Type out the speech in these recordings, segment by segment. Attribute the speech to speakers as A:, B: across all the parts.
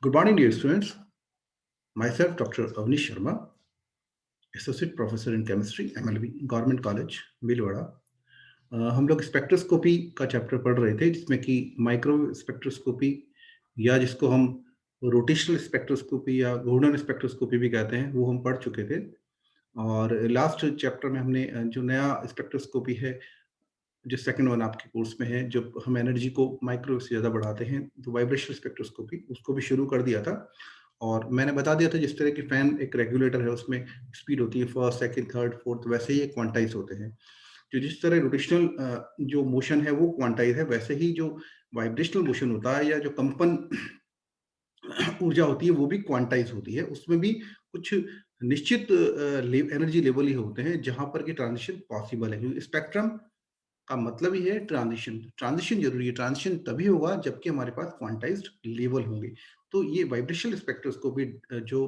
A: Good morning, dear students. Myself, Dr. Avnish Sharma, Associate Professor in Chemistry, MLB, Government College, Bhilwara. हम लोग spectroscopy का chapter पढ़ रहे थे जिसमें कि माइक्रो स्पेक्ट्रोस्कोपी या जिसको हम रोटेशनल स्पेक्ट्रोस्कोपी या घूर्णन स्पेक्ट्रोस्कोपी भी कहते हैं वो हम पढ़ चुके थे। और लास्ट चैप्टर में हमने जो नया स्पेक्ट्रोस्कोपी है, जो सेकंड वन आपके कोर्स में है, जब हम एनर्जी को माइक्रो से ज़्यादा बढ़ाते हैं तो वाइब्रेशनल स्पेक्ट्रोस्कोपी उसको भी शुरू कर दिया था। और मैंने बता दिया था जिस तरह की फैन एक रेगुलेटर है उसमें स्पीड होती है फर्स्ट, सेकंड, थर्ड, फोर्थ, वैसे ही ये क्वांटाइज होते हैं। तो जिस तरह रोटेशनल जो मोशन है वो क्वांटाइज है, वैसे ही जो वाइब्रेशनल मोशन होता है या जो कंपन ऊर्जा होती है वो भी क्वांटाइज होती है। उसमें भी कुछ निश्चित एनर्जी लेवल ही होते हैं जहां पर कि ट्रांजिशन पॉसिबल है, क्योंकि स्पेक्ट्रम का मतलब ही है ट्रांजिशन। ट्रांजिशन जरूरी है, ट्रांजिशन तभी होगा जबकि हमारे पास क्वांटाइज्ड लेवल होंगे। तो ये वाइब्रेशनल स्पेक्ट्रोस्कोपी जो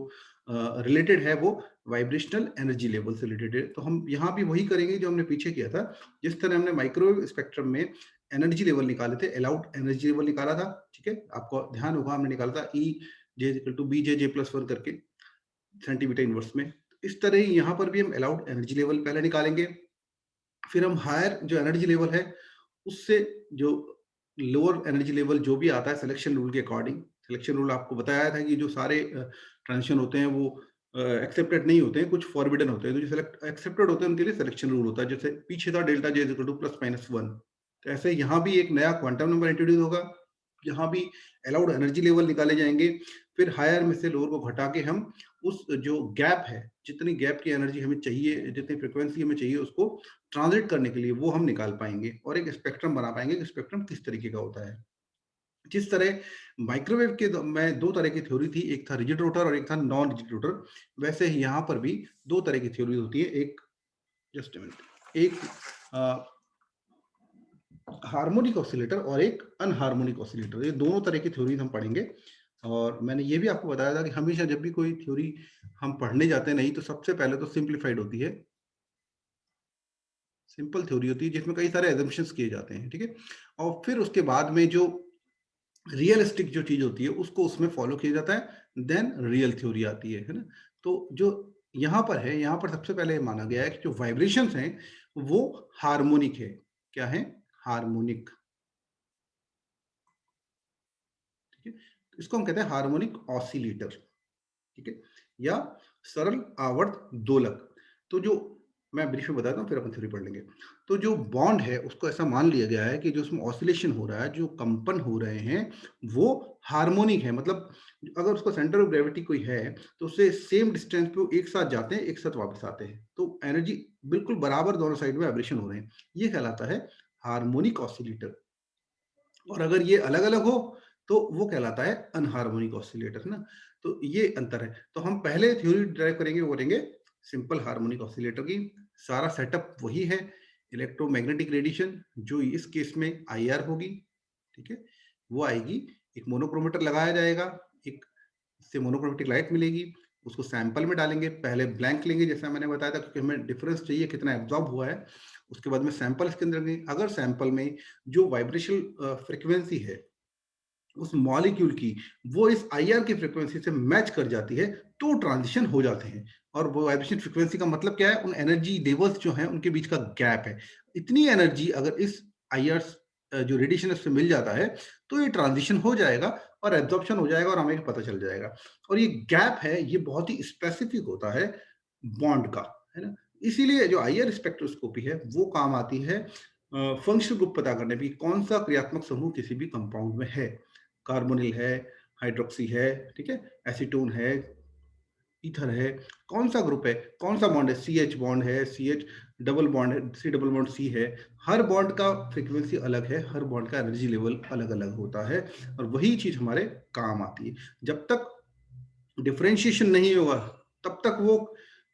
A: रिलेटेड है वो वाइब्रेशनल एनर्जी लेवल से रिलेटेड है। तो हम यहाँ भी वही करेंगे जो हमने पीछे किया था। जिस तरह हमने माइक्रोवेव स्पेक्ट्रम में एनर्जी लेवल निकाले थे, अलाउड एनर्जी लेवल निकाला था, ठीक है, आपको ध्यान होगा हमने निकाला था E J equal to B J J plus one करके सेंटीमीटर इनवर्स में। इस तरह ही यहाँ पर भी हम अलाउड एनर्जी लेवल पहले निकालेंगे, फिर हम हायर जो एनर्जी लेवल है उससे जो लोअर एनर्जी लेवल जो भी आता है सिलेक्शन रूल के अकॉर्डिंग। सिलेक्शन रूल आपको बताया था कि जो सारे ट्रांजिशन होते हैं वो एक्सेप्टेड नहीं होते हैं, कुछ फॉरबिडन होते हैं। तो जो सिलेक्ट एक्सेप्टेड होते हैं उनके लिए सिलेक्शन रूल होता है, जैसे पीछे था delta J equal two plus minus one. तो ऐसे यहाँ भी एक नया क्वांटम नंबर इंट्रोड्यूस होगा, यहाँ भी अलाउड एनर्जी लेवल निकाले जाएंगे। फिर हायर में से लोअर को घटा के हम उस जो गैप है, जितनी गैप की एनर्जी हमें चाहिए, जितनी फ्रिक्वेंसी हमें चाहिए उसको ट्रांजिट करने के लिए वो हम निकाल पाएंगे और एक स्पेक्ट्रम बना पाएंगे कि स्पेक्ट्रम किस तरीके का होता है। जिस तरह माइक्रोवेव के में दो तरह की थ्योरी थी, एक था रिजिड रोटर और एक था नॉन रिजिड रोटर, वैसे ही यहाँ पर भी दो तरह की थ्योरी होती है। एक जस्ट मिनट, एक हार्मोनिक ऑसिलेटर और एक अनहार्मोनिक ऑसिलेटर, ये दोनों तरह की थ्योरीज हम पढ़ेंगे। और मैंने ये भी आपको बताया था कि हमेशा जब भी कोई थ्योरी हम पढ़ने जाते हैं नहीं तो सबसे पहले तो सिंप्लीफाइड होती है, सिंपल थ्योरी होती है जिसमें कई सारे एजम्पशंस किए जाते हैं, ठीक है। और फिर उसके बाद में जो रियलिस्टिक जो चीज होती है उसको उसमें फॉलो किया जाता है, देन रियल थ्योरी आती है ना। तो जो यहाँ पर है, यहाँ पर सबसे पहले माना गया है कि जो वाइब्रेशंस हैं वो हार्मोनिक है। क्या है? हार्मोनिक, ठीक है। तो इसको हम कहते हैं हार्मोनिक ऑसिलेटर, ठीक है, या सरल आवर्त दोलक। तो जो मैं ब्रीफ में बताता हूँ फिर अपन थ्योरी पढ़ लेंगे। तो जो बॉन्ड है उसको ऐसा मान लिया गया है कि जो उसमें ऑसिलेशन हो रहा है, जो कंपन हो रहे हैं वो हार्मोनिक है। मतलब अगर उसका सेंटर ऑफ ग्रेविटी कोई है तो उससे सेम डिस्टेंस पे वो एक साथ जाते हैं, एक साथ वापस आते हैं, तो एनर्जी बिल्कुल बराबर दोनों साइड में वाइब्रेशन हो रहे हैं, ये कहलाता है हार्मोनिक ऑसिलेटर। और अगर ये अलग अलग हो तो वो कहलाता है अनहार्मोनिक ऑसिलेटर ना। तो ये अंतर है। तो हम पहले थ्योरी ड्राइव करेंगे, वो करेंगे सिंपल हार्मोनिक ऑसिलेटर की। सारा सेटअप वही है, इलेक्ट्रोमैग्नेटिक रेडिएशन जो इस केस में आईआर होगी, ठीक है, वो आएगी। एक मोनोक्रोमेटर लगाया जाएगा, एक इससे मोनोक्रोमेटिक लाइट मिलेगी, उसको सैंपल में डालेंगे। पहले ब्लैंक लेंगे जैसा मैंने बताया था, क्योंकि हमें डिफरेंस चाहिए कितना एब्जॉर्ब हुआ है। उसके बाद में सैंपल इसके अंदर लेंगे। अगर सैंपल में जो वाइब्रेशनल फ्रिक्वेंसी है उस मॉलिक्यूल की वो इस आईआर की फ्रिक्वेंसी से मैच कर जाती है तो ट्रांजिशन हो जाते हैं। और वो वाइब्रेशन फ्रिक्वेंसी का मतलब क्या है? उन एनर्जी लेवल्स जो हैं उनके बीच का गैप है। इतनी एनर्जी अगर इस आईआर जो रेडिएशन है उससे मिल जाता है तो ये ट्रांजिशन हो जाएगा और एब्जॉर्प्शन हो जाएगा और हमें पता चल जाएगा। और ये गैप है ये बहुत ही स्पेसिफिक होता है बॉन्ड का, है ना। इसीलिए जो आईआर स्पेक्ट्रोस्कोपी है वो काम आती है फंक्शनल ग्रुप पता करने की, कौन सा क्रियात्मक समूह किसी भी कंपाउंड में है। कार्बोनिल है, हाइड्रोक्सी है, ठीक है, एसीटोन है, ईथर है, कौन सा ग्रुप है, कौन सा बॉन्ड है, सी एच बॉन्ड है, सी एच डबल बॉन्ड है, सी डबल बॉन्ड सी है। हर बॉन्ड का फ्रीक्वेंसी अलग है, हर बॉन्ड का एनर्जी लेवल अलग अलग होता है और वही चीज हमारे काम आती है। जब तक डिफरेंशिएशन नहीं होगा तब तक वो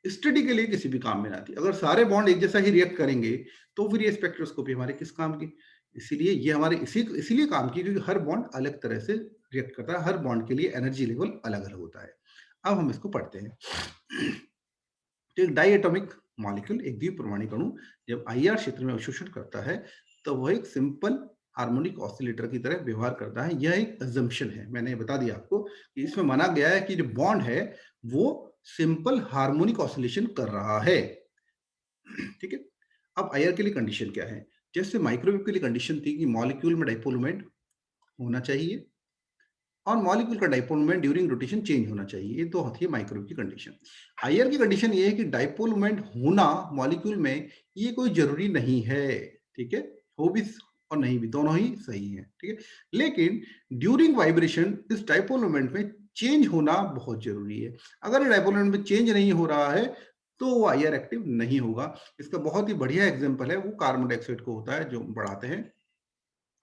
A: स्टडी के लिए किसी भी काम में ना आती। अगर सारे बॉन्ड एक जैसा ही रिएक्ट करेंगे तो फिर ये स्पेक्ट्रोस्कोपी हमारे किस काम की? इसीलिए ये हमारे इसीलिए काम की क्योंकि हर बॉन्ड अलग तरह से रिएक्ट करता है, हर बॉन्ड के लिए एनर्जी लेवल अलग अलग होता है। अब हम इसको पढ़ते हैं। तो एक डाई एटॉमिक मॉलिक्यूल, एक द्विपरमाणु अणु जब आईआर क्षेत्र में अवशोषण करता है तो वह एक सिंपल हार्मोनिक ऑसिलेटर की तरह व्यवहार करता है। यह एक अजम्पशन है, मैंने बता दिया आपको कि इसमें माना गया है कि जो बॉन्ड है वो सिंपल हार्मोनिक ऑसिलेशन कर रहा है। ठीक है। अब आईआर के लिए कंडीशन क्या है? जैसे माइक्रोवेव के लिए कंडीशन थी कि मॉलिक्यूल में डाइपोल मोमेंट होना चाहिए और मॉलिक्यूल का dipole moment during rotation change होना चाहिए। ये तो होती है माइक्रोवेव की कंडीशन। आईआर की कंडीशन ये है कि डाइपोल मोमेंट होना मॉलिक्यूल में ये कोई जरूरी नहीं है। ठीक है, हो भी और नहीं भी, दोनों ही सही है। ठीक है, लेकिन ड्यूरिंग वाइब्रेशन इस डाइपोल मोमेंट में चेंज होना बहुत जरूरी है। अगर डाइपोल मोमेंट में चेंज नहीं हो रहा है तो वो आईआर एक्टिव नहीं होगा। इसका बहुत ही बढ़िया एग्जांपल है वो कार्बन डाइऑक्साइड को होता है जो बढ़ाते हैं।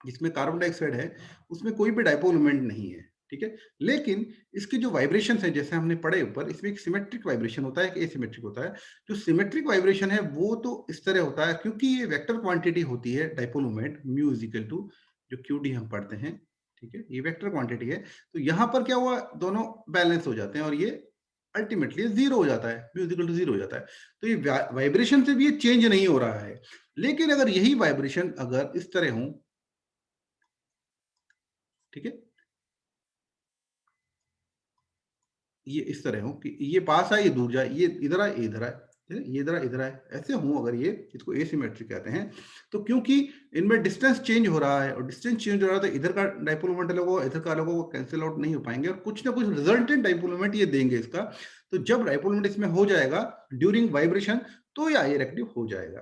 A: जिसमें कार्बन डाइऑक्साइड है उसमें कोई भी डाइपोल मोमेंट नहीं है। ठीक है, लेकिन इसकी जो वाइब्रेशन है जैसे हमने पढ़े ऊपर, इसमें एक सिमेट्रिक वाइब्रेशन होता है, एक एसिमेट्रिक होता है। जो सिमेट्रिक वाइब्रेशन है वो तो इस तरह होता है, क्योंकि ये वेक्टर क्वांटिटी होती है dipole moment mu is equal to जो क्यू डी हम पढ़ते हैं। ठीक है, ये वेक्टर क्वांटिटी है। तो यहाँ पर क्या हुआ, दोनों बैलेंस हो जाते हैं और ये अल्टीमेटली जीरो हो जाता है, mu is equal to zero हो जाता है। तो ये वाइब्रेशन से भी ये चेंज नहीं हो रहा है। लेकिन अगर यही वाइब्रेशन अगर इस तरह हो, ठीक है, ये इस तरह हो कि ये पास आए ये दूर जाए, ये इधर आए ये इधर आए, ठीक है? ये इधर आए इधर आए, ऐसे हो अगर ये, इसको एसिमेट्रिक कहते हैं। तो क्योंकि इनमें डिस्टेंस चेंज हो रहा है और डिस्टेंस चेंज हो रहा है तो इधर का डाइपोल मोमेंट अलग होगा, इधर का अलग होगा, कैंसिल आउट नहीं हो पाएंगे और कुछ ना कुछ रिजल्टेंट डाइपोल मोमेंट ये देंगे इसका। तो जब डाइपोल मोमेंट इसमें हो जाएगा ड्यूरिंग वाइब्रेशन तो ये आईआर एक्टिव हो जाएगा।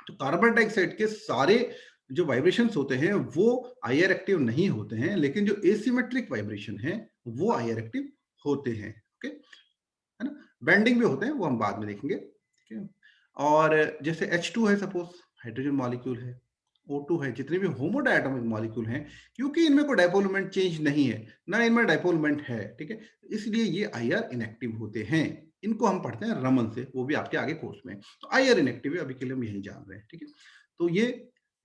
A: तो कार्बन डाइऑक्साइड के सारे जो वाइब्रेशंस होते हैं वो आईआर एक्टिव नहीं होते हैं, लेकिन जो एसिमेट्रिक वाइब्रेशन है वो आईआर एक्टिव होते हैं। ओके, है ना। बेंडिंग भी होते हैं, वो हम बाद में देखेंगे। ठीक है, और जैसे H2 है, सपोज हाइड्रोजन मॉलिक्यूल है, O2 है, जितने भी होमोडायटोमिक मॉलिक्यूल हैं, क्योंकि इनमें कोई डाइपोल मोमेंट चेंज नहीं है, ना इनमें डाइपोल मोमेंट है, ठीक है, इसलिए ये आईआर इनएक्टिव होते हैं। इनको हम पढ़ते हैं रमन से, वो भी आपके आगे कोर्स में। तो आईआर इनएक्टिव है, अभी के लिए हम यही जान रहे हैं। ठीक है, तो ये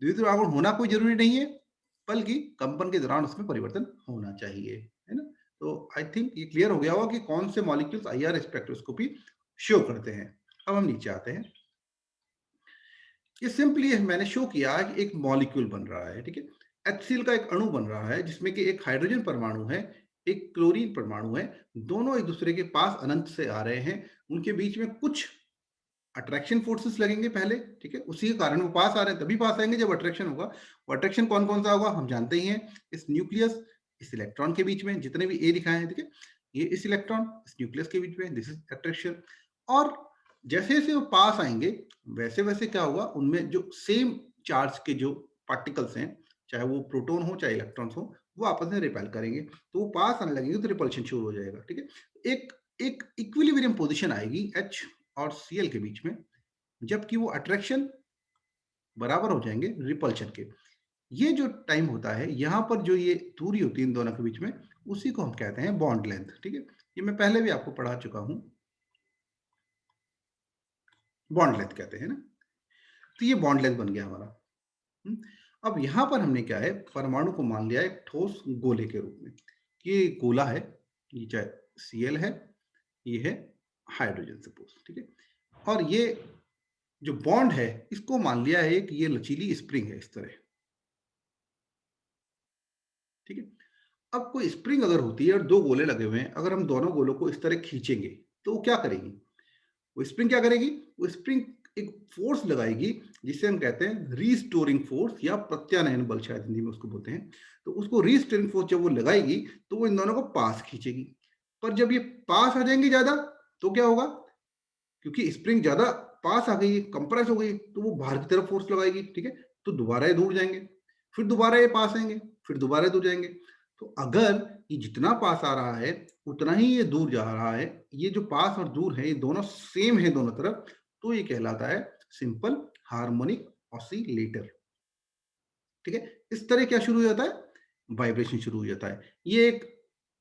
A: द्विध्रुव आवरण होना कोई जरूरी नहीं है, बल्कि कंपन के दौरान उसमें परिवर्तन होना चाहिए, है ना। तो आई थिंक ये क्लियर हो गया होगा कि कौन से मॉलिक्यूल्स आईआर स्पेक्ट्रोस्कोपी शो करते हैं। अब हम नीचे आते हैं। ये सिंपली मैंने शो किया कि एक मॉलिक्यूल बन रहा है, ठीक है, HCl का एक अणु बन रहा है जिसमें कि एक हाइड्रोजन परमाणु है, एक क्लोरीन परमाणु है। दोनों एक दूसरे के पास अनंत से आ रहे हैं। उनके बीच में कुछ अट्रैक्शन फोर्सेस लगेंगे पहले, ठीक है, उसी के कारण वो पास आ रहे हैं। तभी पास आएंगे जब अट्रैक्शन होगा। वो अट्रैक्शन कौन कौन सा होगा हम जानते ही हैं। इस न्यूक्लियस, इस इलेक्ट्रॉन के बीच में, जितने भी ए दिखाए हैं, ठीक है, ये इस इलेक्ट्रॉन इस न्यूक्लियस के बीच में, दिस इज अट्रैक्शन। और जैसे जैसे वो पास आएंगे वैसे वैसे क्या होगा, उनमें जो सेम चार्ज के जो पार्टिकल्स हैं, चाहे वो प्रोटॉन हो चाहे इलेक्ट्रॉन्स हो, वो आपस में रिपेल करेंगे। तो वो पास आने लगेंगे तो रिपल्शन शुरू हो जाएगा। ठीक है, एक एक इक्विलिब्रियम पोजीशन आएगी H और Cl के बीच में, जबकि वो अट्रैक्शन बराबर हो जाएंगे रिपल्शन के। ये जो टाइम होता है, यहाँ पर जो ये दूरी होती है इन दोनों के बीच में, उसी को हम कहते हैं बॉन्ड लेंथ। ठीक है, ये मैं पहले भी आपको पढ़ा चुका हूं, बॉन्ड लेंथ कहते हैं ना। तो ये बॉन्ड लेंथ बन गया हमारा। हम्म, अब यहाँ पर हमने क्या है, परमाणु को मान लिया एक ठोस गोले के रूप में। ये गोला है, ये चाहे Cl है, ये है हाइड्रोजन सपोज, ठीक है। और ये जो बॉन्ड है इसको मान लिया है कि ये लचीली स्प्रिंग है इस तरह। ठीक है, अब कोई स्प्रिंग अगर होती है और दो गोले लगे हुए हैं, अगर हम दोनों गोलों को इस तरह खींचेंगे तो वो क्या करेगी, वो स्प्रिंग क्या करेगी, वो स्प्रिंग एक फोर्स लगाएगी जिसे हम कहते हैं रीस्टोरिंग फोर्स या प्रत्यानयन बल, शायद हिंदी में उसको बोलते हैं। तो उसको रीस्टोरिंग फोर्स जब वो लगाएगी तो वो इन दोनों को पास खींचेगी। पर जब ये पास आ जाएंगे ज्यादा तो क्या होगा, क्योंकि स्प्रिंग ज्यादा पास आ गई है, कंप्रेस हो गई, तो वो बाहर की तरफ फोर्स लगाएगी। ठीक है, तो दोबारा ये दूर जाएंगे, फिर दोबारा ये पास आएंगे, फिर दोबारा दूर जाएंगे। तो अगर ये जितना पास आ रहा है उतना ही ये दूर जा रहा है, ये जो पास और दूर है ये दोनों सेम है दोनों तरफ, तो ये कहलाता है सिंपल हार्मोनिक ऑसिलेटर। ठीक है, इस तरह क्या शुरू हो जाता है, वाइब्रेशन शुरू हो जाता है। ये एक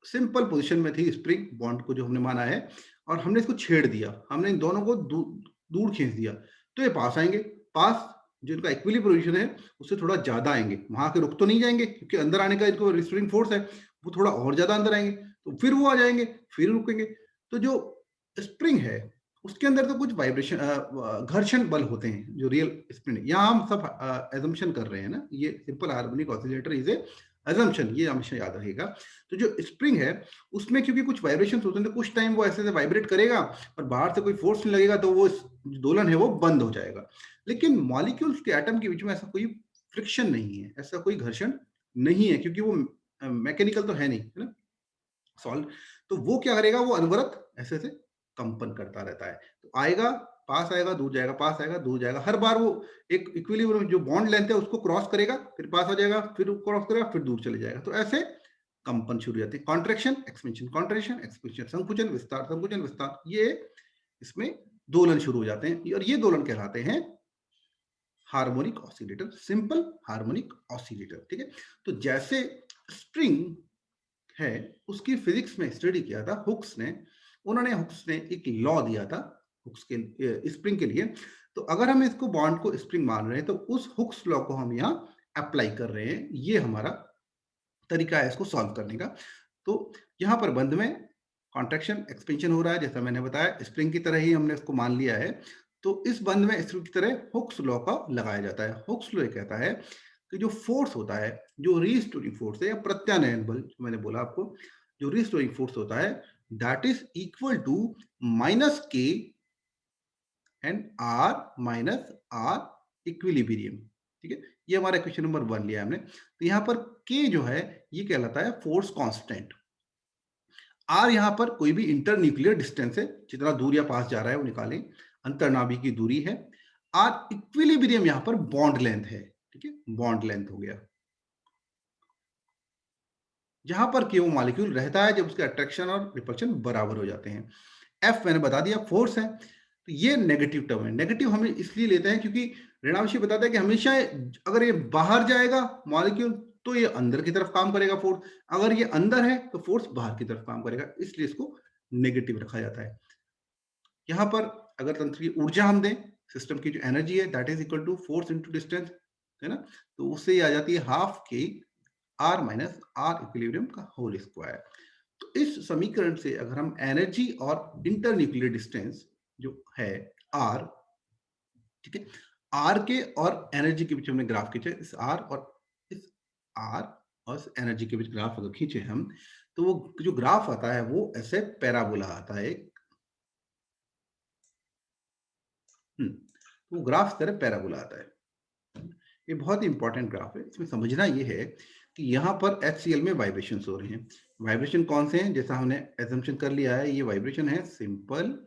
A: सिंपल पोजीशन में थी स्प्रिंग बॉन्ड को जो हमने माना है, और हमने इसको छेड़ दिया, हमने इन दोनों को दूर खींच दिया, तो ये पास आएंगे। पास जो इनका इक्विलिब्रियम पोजीशन है उससे थोड़ा ज्यादा आएंगे, वहां के रुक तो नहीं जाएंगे क्योंकि अंदर आने का इनको रिस्टोरिंग फोर्स है, वो थोड़ा और ज्यादा अंदर आएंगे, तो फिर वो आ जाएंगे, फिर रुकेंगे। तो जो स्प्रिंग है उसके अंदर तो कुछ वाइब्रेशन घर्षण बल होते हैं जो रियल स्प्रिंग, यहाँ हम सब एजम्पशन कर रहे हैं ना, ये simple harmonic oscillator is a assumption, ये हमेशा याद रखेगा। तो जो स्प्रिंग है उसमें क्योंकि कुछ वाइब्रेशन होते हैं, तो कुछ टाइम वो ऐसे वाइब्रेट करेगा और बाहर से कोई फोर्स नहीं लगेगा, तो वो जो दोलन है वो बंद हो जाएगा। लेकिन मॉलिक्यूल्स के एटम के बीच में ऐसा कोई फ्रिक्शन नहीं है, ऐसा कोई घर्षण नहीं है, क्योंकि वो मैकेनिकल तो है नहीं, है ना, सॉल्व। तो वो क्या करेगा, वो अनवरत ऐसे ऐसे कंपन करता रहता है। तो आएगा, पास आएगा, दूर जाएगा, पास आएगा, दूर जाएगा, हर बार वो एक इक्विलिब्रियम जो बॉन्ड लेंथ है उसको क्रॉस करेगा, फिर पास आ जाएगा, फिर क्रॉस करेगा, फिर दूर चले जाएगा। तो ऐसे कंपन शुरू हो जाती है, कॉन्ट्रैक्शन एक्सपेंशन, कॉन्ट्रैक्शन एक्सपेंशन, संकुचन विस्तार, संकुचन विस्तार, ये इसमें दोलन शुरू हो जाते हैं, और ये दोलन कहलाते हैं harmonic oscillator, simple harmonic oscillator. ठीक है, तो जैसे स्प्रिंग है उसकी फिजिक्स में स्टडी किया था हुक्स ने, उन्होंने हुक्स ने एक लॉ दिया था हुक्स के स्प्रिंग के लिए। तो अगर हम इसको बॉन्ड को स्प्रिंग मान रहे हैं, तो उस हुक्स लॉ को हम यहाँ अप्लाई कर रहे हैं, ये हमारा तरीका है इसको सॉल्व करने का। तो यहाँ पर बंद में कॉन्ट्रैक्शन एक्सपेंशन हो रहा है, जैसा मैंने बताया स्प्रिंग की तरह ही हमने इसको मान लिया है। तो इस बंद में स्प्रिंग की तरह हुक्स लॉ का लगाया जाता है। हुक्स लॉ कहता है कि जो फोर्स होता है, जो रीस्टोरिंग फोर्स है या प्रत्यानयन बल, जो मैंने बोला आपको, जो रीस्टोरिंग फोर्स होता है, that is equal to minus K and R minus are equilibrium. ठीक है, ये हमारा क्वेश्चन नंबर 1 लिया हमने। तो यहाँ पर के जो है ये कहलाता है फोर्स कांस्टेंट। आर यहाँ पर कोई भी इंटर न्यूक्लियर डिस्टेंस है, जितना दूर या पास जा रहा है वो निकालें, अंतर्नाभी की दूरी है। आर इक्विलिब्रियम यहाँ पर बॉन्ड लेंथ है। ठीक है, बॉन्ड लेंथ हो गया, जहां पर कि वो मॉलिक्यूल रहता है जब उसके अट्रैक्शन और रिपल्शन बराबर हो जाते हैं। एफ मैंने बता दिया फोर्स है। तो ये नेगेटिव टर्म है, नेगेटिव हम इसलिए लेते हैं क्योंकि ऋणांशी बताता है कि हमेशा अगर ये बाहर जाएगा मॉलिक्यूल तो ये अंदर की तरफ काम करेगा फोर्स, अगर ये अंदर है तो फोर्स बाहर की तरफ काम करेगा, इसलिए इसको नेगेटिव रखा जाता है। यहाँ पर अगर तंत्र की ऊर्जा हम दें, सिस्टम की जो एनर्जी है that is equal to force into distance, है ना, तो उससे आ जाती है half k r minus are equilibrium का होल स्क्वायर। तो इस समीकरण से अगर हम एनर्जी और इंटर न्यूक्लियर डिस्टेंस जो है आर, ठीक है, आर के और एनर्जी के बीच हमने ग्राफ खींचे, इस आर और इस एनर्जी के बीच ग्राफ अगर खींचे हम, तो वो जो ग्राफ आता है वो ऐसे पैराबोला आता है। तो वो ग्राफ तरह पैराबोला आता है। ये बहुत ही इंपॉर्टेंट ग्राफ है। इसमें समझना ये है कि यहाँ पर HCl में वाइब्रेशन हो रहे हैं। वाइब्रेशन कौन से हैं, जैसा हमने एजम्पशन कर लिया है, ये वाइब्रेशन है सिंपल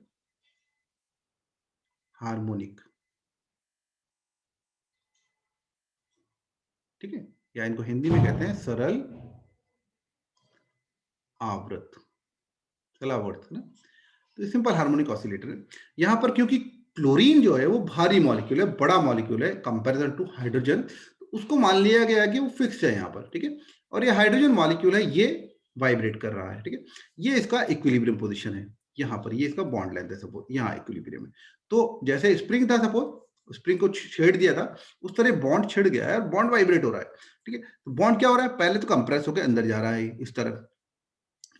A: हार्मोनिक। ठीक है, या इनको हिंदी में कहते हैं सरल आवर्त, सरलावर्त ना। तो ये सिंपल हार्मोनिक ऑसिलेटर है। यहाँ पर क्योंकि क्लोरीन जो है वो भारी मॉलिक्यूल है, बड़ा मॉलिक्यूल है कंपैरिजन टू हाइड्रोजन, तो उसको मान लिया गया है कि वो फिक्स है यहाँ पर। ठीक है, और ये हाइड्रोजन मॉलिक्यूल है, ये वाइब्रेट कर रहा है। ठीक है, ये इसका इक्विलिब्रियम पोजीशन है, यहाँ पर ये इसका बॉन्ड लेंथ है, सपोज यहाँ इक्विलिब्रियम है। तो जैसे स्प्रिंग था, सपोज स्प्रिंग को छेड़ दिया था, उस तरह बॉन्ड छिड़ गया है और बॉन्ड वाइब्रेट हो रहा है। ठीक है, तो बॉन्ड क्या हो रहा है, पहले तो कंप्रेस होकर अंदर जा रहा है इस तरह,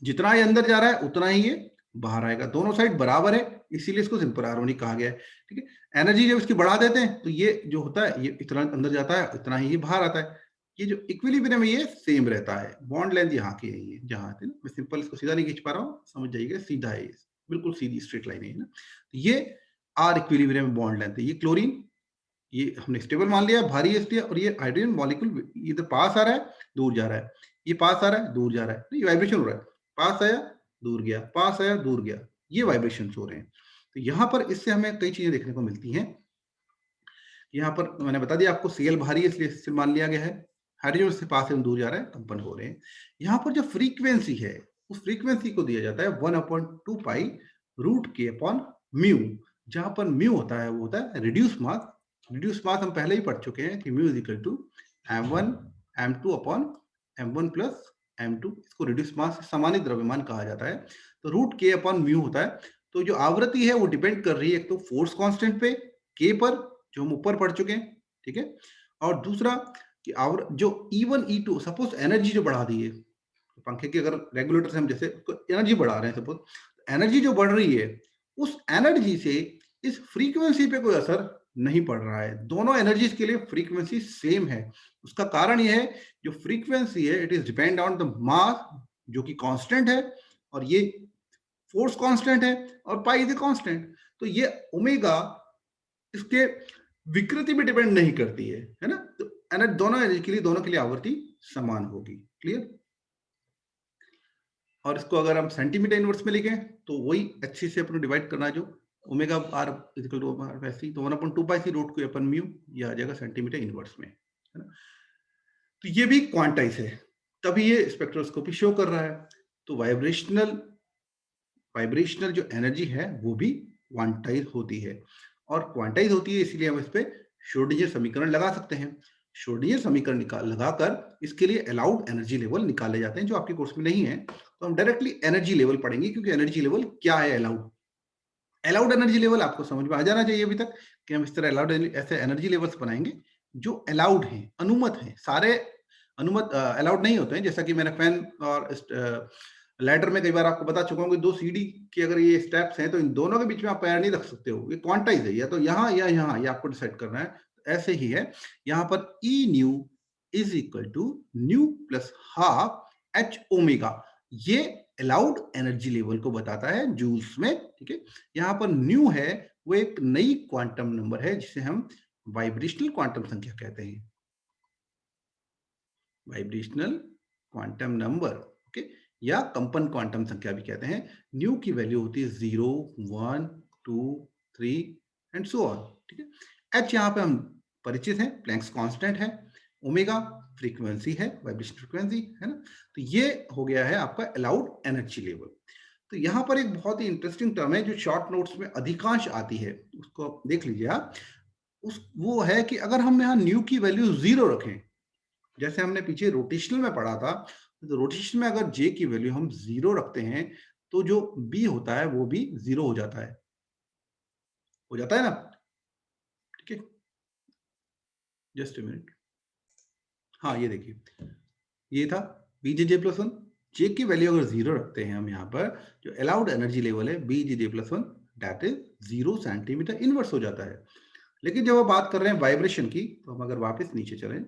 A: जितना ये अंदर जा रहा है उतना ही ये बाहर आएगा, दोनों साइड बराबर है, इसीलिए इसको सिंपल हार्मोनिक कहा गया है। ठीक है, एनर्जी जब इसकी बढ़ा देते हैं तो ये जो होता है ये इतना अंदर जाता है, इतना ही ये बाहर आता है। ये जो इक्विलिब्रियम है ये सेम रहता है, बॉन्ड लेंथ यहाँ की है, ये जहाँ आती है ना, मैं सिंपल इसको सीधा नहीं खींच पा रहा हूँ, समझ जाइएगा, सीधा है ये, बिल्कुल सीधी स्ट्रेट लाइन है ना। ये आर इक्विलिब्रियम बॉन्ड लेंथ है। ये क्लोरीन, ये हमने स्टेबल मान लिया है, भारी है इसलिए, और ये हाइड्रोजन मॉलिक्यूल इधर पास आ रहा है, दूर जा रहा है, ये पास आ रहा है, दूर जा रहा है, ये वाइब्रेशन हो रहा है, पास आया, दूर गया, पास आया, दूर गया, ये वाइब्रेशन हो रहे हैं। तो यहाँ पर इससे हमें कई चीजें देखने को मिलती हैं। यहाँ पर मैंने बता दिया आपको, सीएल भारी है इसलिए इससे मान लिया गया है, हाइड्रोजन से पास से दूर जा रहा है, कंपन हो रहे हैं। यहाँ पर जो फ्रीक्वेंसी है उस फ्रीक्वेंसी को दिया जाता है 1/2 पाई रूट के अपॉन म्यू, जहां पर म्यू होता है वो होता है रिड्यूस मास। रिड्यूस मास हम पहले ही पढ़ चुके हैं कि mu is equal to m1 m2 upon m1 plus m2, इसको रिड्यूस मास सामान्य द्रव्यमान कहा जाता है। तो रूट के अपॉन म्यू होता है। तो जो आवृत्ति है वो डिपेंड कर रही है एक तो फोर्स कांस्टेंट पे के पर, जो हम ऊपर पढ़ चुके हैं। ठीक है, और दूसरा कि जो E1 E2 सपोज एनर्जी जो बढ़ा दी है, पंखे के अगर रेगुलेटर से हम जैसे एनर्जी बढ़ा रहे हैं, सपोज एनर्जी जो बढ़ रही है उस एनर्जी से इस फ्रीक्वेंसी पे कोई असर नहीं पड़ रहा है। दोनों एनर्जीज के लिए फ्रीक्वेंसी सेम है। उसका कारण यह है, जो फ्रीक्वेंसी है it is depend on the mass, जो कि कांस्टेंट है, और ये फोर्स कांस्टेंट है, और पाई इज कांस्टेंट। तो ये ओमेगा इसके विकृति पे डिपेंड नहीं करती है ना। तो एनर्जी दोनों एनर्जी के लिए, दोनों के लिए आवृत्ति समान होगी। क्लियर? और इसको अगर हम सेंटीमीटर इनवर्स में लिखें तो वही अच्छे से अपने डिवाइड करना, जो omega r equal to r वैसे ही, तो 1/2 पाई सी रूट को अपन म्यू, ये आ जाएगा सेंटीमीटर इनवर्स में, है ना। तो ये भी क्वांटाइज है, तभी ये स्पेक्ट्रोस्कोपी शो कर रहा है। तो वाइब्रेशनल जो एनर्जी है वो भी क्वांटाइज होती है, और क्वांटाइज होती है इसलिए हम इस पे श्रोडिंगर समीकरण लगा सकते हैं। श्रोडिंगर समीकरण लगाकर इसके लिए अलाउड एनर्जी लेवल निकाले जाते हैं, जो आपके कोर्स में नहीं है। तो हम डायरेक्टली एनर्जी लेवल पढ़ेंगे, क्योंकि एनर्जी लेवल क्या है, अलाउड एनर्जी लेवल आपको समझ में आ जाना चाहिए अभी तक, कि हम इस तरह अलाउड ऐसे एनर्जी लेवल्स बनाएंगे जो अलाउड हैं, अनुमत हैं। सारे अनुमत अलाउड नहीं होते हैं, जैसा कि मैंने फैन और लैडर में कई बार आपको बता चुका हूँ कि 2 सीढ़ी के अगर ये स्टेप्स हैं तो इन दोनों के बीच में आप पैर नहीं रख सकते हो, ये क्वांटाइज है, या तो यहाँ या यहाँ, ये आपको डिसाइड करना है। ऐसे ही है यहाँ पर, E nu is equal to nu plus half H omega, ये अलाउड एनर्जी लेवल को बताता है जूल्स में। ठीक है, यहाँ पर न्यू है वो एक नई क्वांटम नंबर है, जिसे हम वाइब्रेशनल क्वांटम संख्या कहते हैं, वाइब्रेशनल क्वांटम नंबर। ओके, या कंपन क्वांटम संख्या भी कहते हैं। न्यू की वैल्यू होती है 0, 1, 2, 3 एंड सो ऑन। ठीक है, एच यहाँ पे हम परिचित हैं, प्लैंक्स कांस्टेंट है, ओमेगा फ्रीक्वेंसी है, वाइब्रेशन फ्रीक्वेंसी है ना। तो ये हो गया है आपका अलाउड एनर्जी लेवल। तो यहाँ पर एक बहुत ही इंटरेस्टिंग टर्म है जो शॉर्ट नोट्स में अधिकांश आती है, उसको आप देख लीजिए आप। वो है कि अगर हम यहाँ न्यू की वैल्यू 0 रखें, जैसे हमने पीछे रोटेशनल में पढ़ा था, तो रोटेशन में अगर जे की वैल्यू हम 0 रखते हैं तो जो बी होता है वो भी 0 हो जाता है ना। ठीक है, जस्ट ए मिनट। हाँ, ये देखिए, ये था B J J plus one. जे की वैल्यू अगर 0 रखते हैं हम यहाँ पर, जो अलाउड एनर्जी लेवल है B J J plus one, that is 0 centimetre inverse हो जाता है। लेकिन जब हम बात कर रहे हैं वाइब्रेशन की, तो हम अगर वापस नीचे चलें,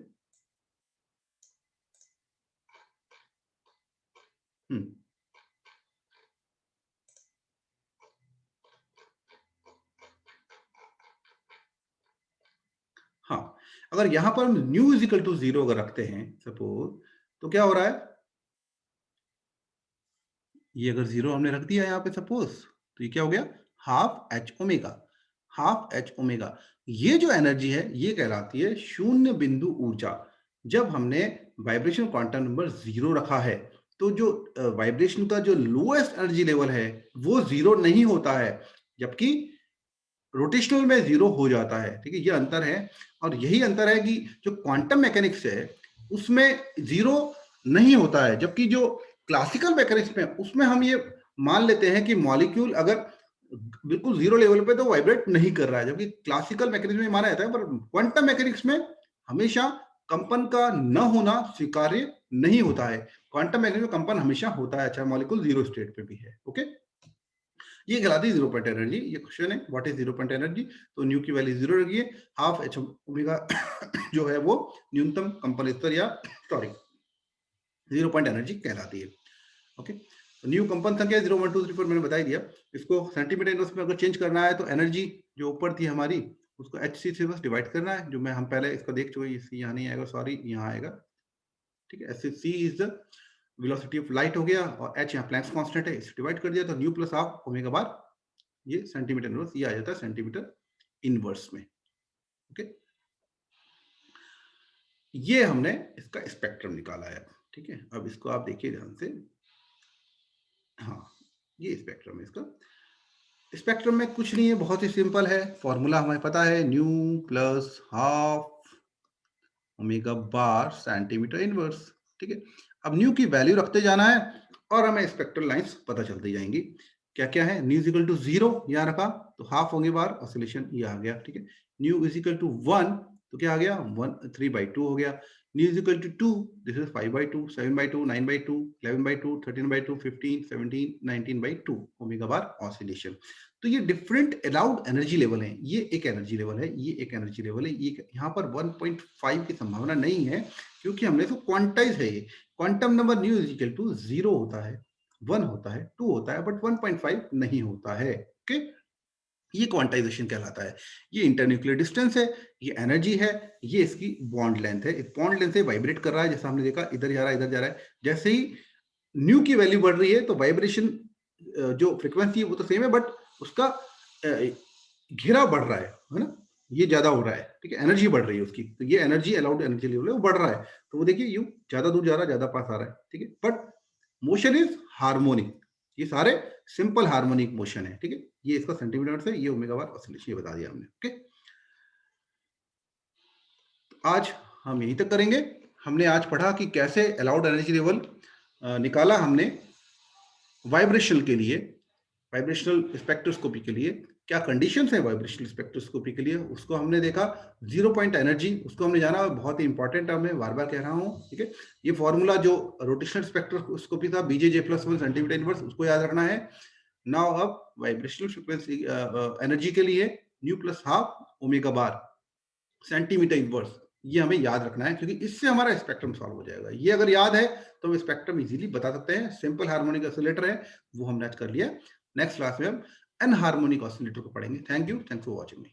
A: हाँ, अगर यहां पर हम न्यू इजिकल टू 0 अगर रखते हैं सपोज, तो क्या हो रहा है, ये अगर 0 हमने रख दिया यहाँ पे सपोज, तो ये क्या हो गया, half H omega. Half H omega, ये जो एनर्जी है ये कहलाती है शून्य बिंदु ऊर्जा। जब हमने वाइब्रेशन क्वांटम नंबर 0 रखा है, तो जो वाइब्रेशन का जो लोएस्ट एनर्जी लेवल है वो 0 नहीं होता है, जबकि रोटेशनल में 0 हो जाता है। ठीक है, ये अंतर है। और यही अंतर है कि जो क्वांटम मैकेनिक्स है उसमें 0 नहीं होता है, जबकि जो क्लासिकल मैकेनिक्स में उसमें हम ये मान लेते हैं कि मॉलिक्यूल अगर बिल्कुल 0 लेवल पे तो वाइब्रेट नहीं कर रहा है, जबकि क्लासिकल मैकेनिक्स में माना जाता है। पर क्वांटम मैकेनिक्स में हमेशा कंपन का न होना स्वीकार्य नहीं होता है। क्वांटम मैकेनिक्स में कंपन हमेशा होता है, चाहे मॉलिक्यूल 0 स्टेट पे भी है। ओके, ये कहलाती है 0 पॉइंट एनर्जी। ये क्वेश्चन है, व्हाट इज 0 पॉइंट एनर्जी। तो न्यू की वैल्यू 0 रखिए, हाफ एच ओमेगा जो है वो न्यूनतम कंपन स्तर, या सॉरी 0 पॉइंट एनर्जी कहलाती है। ओके, तो न्यू कंपन संख्या 0, 1, 2, 3, 4 मैंने बता ही दिया। इसको सेंटीमीटर इनवर्स में अगर चेंज करना है तो एनर्जी जो ऊपर थी हमारी उसको एच सी से बस डिवाइड करना है, जो मैं हम पहले इसको देख चुके हैं। यहाँ नहीं आएगा, सॉरी, यहाँ आएगा। ठीक है, h c is the velocity of light हो गया, और एच यहाँ प्लैंक्स कांस्टेंट है, इसे डिवाइड कर दिया तो न्यू प्लस हाफ ओमेगा बार, ये सेंटीमीटर इनवर्स, ये आ जाता है सेंटीमीटर इनवर्स में। ओके, ये हमने इसका स्पेक्ट्रम निकाला है। ठीक है, अब इसको आप देखिए ध्यान से। हाँ, ये स्पेक्ट्रम है इसका। स्पेक्ट्रम में कुछ नहीं है, बहुत ही सिंपल है, फॉर्मूला हमें पता है, न्यू प्लस हाफ ओमेगा बार सेंटीमीटर इनवर्स। ठीक है, अब न्यू की वैल्यू रखते जाना है और हमें स्पेक्ट्रल लाइंस पता चलती जाएंगी। क्या क्या है, न्यू इजिकल टू 0 यहाँ रखा तो हाफ ओमेगा बार ऑसिलेशन ये आ गया। ठीक है, न्यू इजिकल टू 1 तो क्या आ गया, 1 3/2 हो गया। nu is equal to 2, this is 5 by 2, 7 by 2, 9 by 2, 11 by 2, 13 by 2, 15, 17, 19 by 2 omega bar oscillation. तो ये डिफरेंट अलाउड एनर्जी लेवल हैं। ये एक एनर्जी लेवल है, ये एक एनर्जी लेवल है, ये यहाँ पर 1.5 की संभावना नहीं है क्योंकि हमने इसको क्वांटाइज है। ये quantum number nu is equal to 0 होता है, 1 होता है, 2 होता है, बट 1.5 नहीं होता है। ओके, ये क्वांटाइजेशन कहलाता है। ये इंटरन्यूक्लियर डिस्टेंस है, ये एनर्जी है, ये इसकी बॉन्ड लेंथ है। बॉन्ड लेंथ से वाइब्रेट कर रहा है, जैसा हमने देखा इधर जा रहा है, इधर जा रहा है। जैसे ही न्यू की वैल्यू बढ़ रही है तो वाइब्रेशन जो फ्रीक्वेंसी है वो तो सेम है, बट उसका घेरा बढ़ रहा है ना, ये ज्यादा हो रहा है, ठीक है, एनर्जी बढ़ रही है उसकी। तो ये एनर्जी अलाउड एनर्जी लेवल है, वो बढ़ रहा है। तो वो देखिए यू ज्यादा दूर जा रहा है, ज्यादा पास आ रहा है, ठीक है, बट मोशन इज हार्मोनिक। ये सारे सिंपल हार्मोनिक मोशन है, ठीक है। ये इसका सेंटीमीटर से, ये ओमेगा बार ऑसिलेशन, ये बता दिया हमने। ओके, तो आज हम यहीं तक करेंगे। हमने आज पढ़ा कि कैसे अलाउड एनर्जी लेवल निकाला हमने वाइब्रेशन के लिए, वाइब्रेशनल स्पेक्ट्रोस्कोपी के लिए क्या कंडीशंस है वाइब्रेशनल स्पेक्ट्रोस्कोपी के लिए, उसको हमने देखा। 0 पॉइंट एनर्जी, उसको हमने जाना, बहुत ही इंपॉर्टेंट टर्म है, बार बार कह रहा हूँ, ठीक है। ये फॉर्मूला जो रोटेशनल स्पेक्ट्रोस्कोपी था, बीजे प्लस 1 सेंटीमीटर इनवर्स, उसको याद रखना है। नाउ अब वाइब्रेशनल फ्रीक्वेंसी एनर्जी के लिए न्यू प्लस हाफ ओमेगा बार सेंटीमीटर इनवर्स, ये हमें याद रखना है क्योंकि इससे हमारा स्पेक्ट्रम सॉल्व हो जाएगा। ये अगर याद है तो हम स्पेक्ट्रम इजीली बता सकते हैं। सिंपल हार्मोनिक ऑसिलेटर है, वो हमने आज कर लिया। नेक्स्ट क्लास में हम एन हार्मोनिक ऑसिलेटर को पढ़ेंगे। Thank you, thanks for watching me.